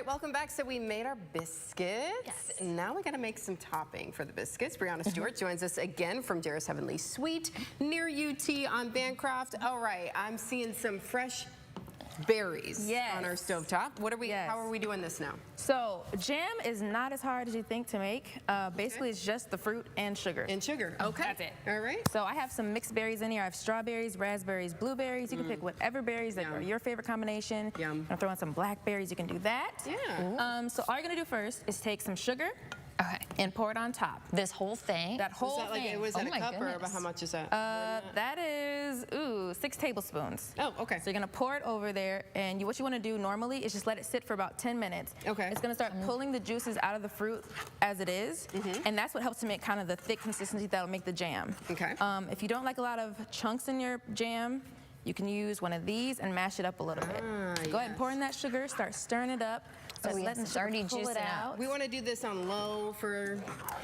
right, welcome back. So we made our biscuits. Yes. Now we got to make some topping for the biscuits. Brianna Stewart joins us again from Jerry's Heavenly Sweet near UT on Bancroft. All right, I'm seeing some fresh berries on our stovetop. What are we? How are we doing this now? So jam is not as hard as you think to make. Basically, it's just the fruit and sugar. And sugar. Okay. That's it. All right. So I have some mixed berries in here. I have strawberries, raspberries, blueberries. You can pick whatever berries that are your favorite combination. Yum. I'm throwing some blackberries. You can do that. Yeah. So all you're gonna do first is take some sugar. Okay. And pour it on top. This whole thing? That whole thing. What is that, Oh a my cup goodness. or how much is that? That is, 6 tablespoons. Oh, okay. So you're gonna pour it over there, and what you wanna do normally is just let it sit for about 10 minutes. Okay. It's gonna start pulling the juices out of the fruit as it is, and that's what helps to make kind of the thick consistency that'll make the jam. Okay. If you don't like a lot of chunks in your jam, you can use one of these and mash it up a little bit. Go ahead and pour in that sugar, start stirring it up. So yes, it's already juicing out. We want to do this on low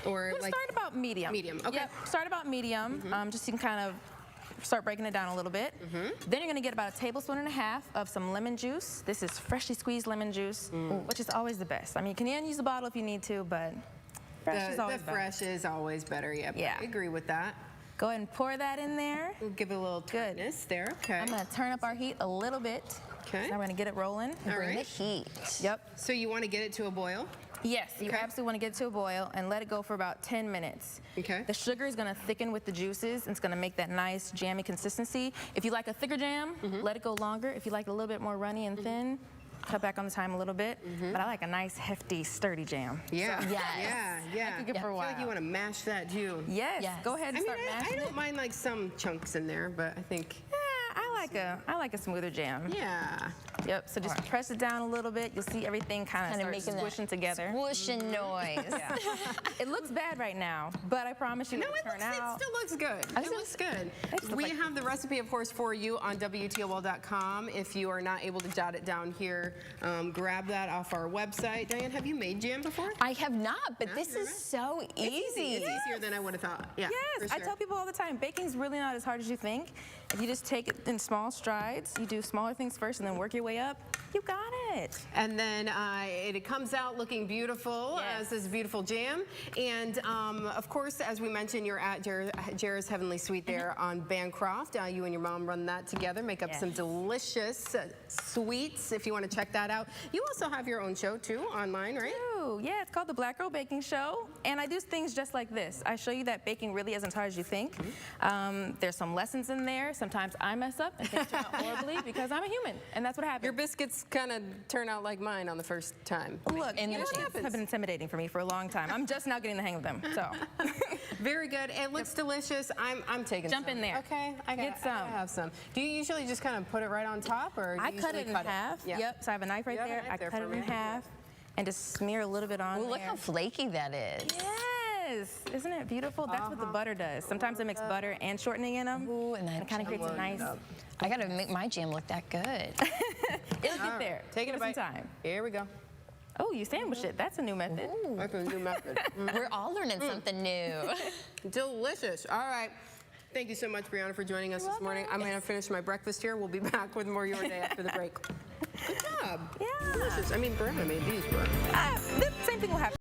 or like start about medium. Medium, okay. Yep, start about medium, just so you can kind of start breaking it down a little bit. Then you're gonna get about 1.5 tablespoons of some lemon juice. This is freshly squeezed lemon juice, which is always the best. I mean, you can use a bottle if you need to, but fresh is always better. Fresh is always better, yeah. I agree with that. Go ahead and pour that in there. We'll give it a little tartness there, okay. I'm gonna turn up our heat a little bit. Okay. Now we're gonna get it rolling. Bring the heat. Yep. So you want to get it to a boil? Yes, you absolutely want to get it to a boil and let it go for about 10 minutes. Okay. The sugar is going to thicken with the juices, and it's going to make that nice jammy consistency. If you like a thicker jam, let it go longer. If you like it a little bit more runny and thin, cut back on the time a little bit. But I like a nice, hefty, sturdy jam. Yeah. So, yeah. I could for a while. I feel like you want to mash that too. Yes. Go ahead and start mashing I don't mind like some chunks in there, but I think. I like a smoother jam. Yeah. Yep. So just press it down a little bit. You'll see everything kind of making squishing together. Swooshing noise. It looks bad right now, but I promise you No, it'll turn out. it still looks good. It looks good. We have the recipe, of course, for you on WTOL.com. If you are not able to jot it down here, grab that off our website. Diane, have you made jam before? I have not, but this is so easy. It's easier than I would have thought. Yeah. Yes, I tell people all the time, baking's really not as hard as you think. If you just take it in small strides, you do smaller things first and then work your way up, you got it. And then it comes out looking beautiful as this beautiful jam. And of course, as we mentioned, you're at Jerry's Heavenly Sweet there on Bancroft. You and your mom run that together, make up some delicious sweets if you want to check that out. You also have your own show too online, right? Yeah, it's called the Black Girl Baking Show, and I do things just like this. I show you that baking really isn't as hard as you think. There's some lessons in there. Sometimes I mess up and things turn out horribly because I'm a human, and that's what happens. Your biscuits kind of turn out like mine on the first time. Look, biscuits have been intimidating for me for a long time. I'm just now getting the hang of them. So very good. It looks delicious. I'm taking Jump some. in there. Okay, I gotta have some. Do you usually just kind of put it right on top, or I cut it in half? Yep. So I have a knife right there. I cut it in half and just smear a little bit on there. Look how flaky that is. Yes. Isn't it beautiful? That's what the butter does. Sometimes I mix butter and shortening in them. Ooh, and it kind of creates a nice. I gotta make my jam look that good. It'll get there. Take it a bite. Some time. Here we go. Oh, you sandwiched it. That's a new method. That's a new method. We're all learning something new. Delicious. All right. Thank you so much, Brianna, for joining us this morning. I'm going to finish my breakfast here. We'll be back with more Your Day after the break. Good job. Yeah. Delicious. I mean, Brianna made these, but... The same thing will happen.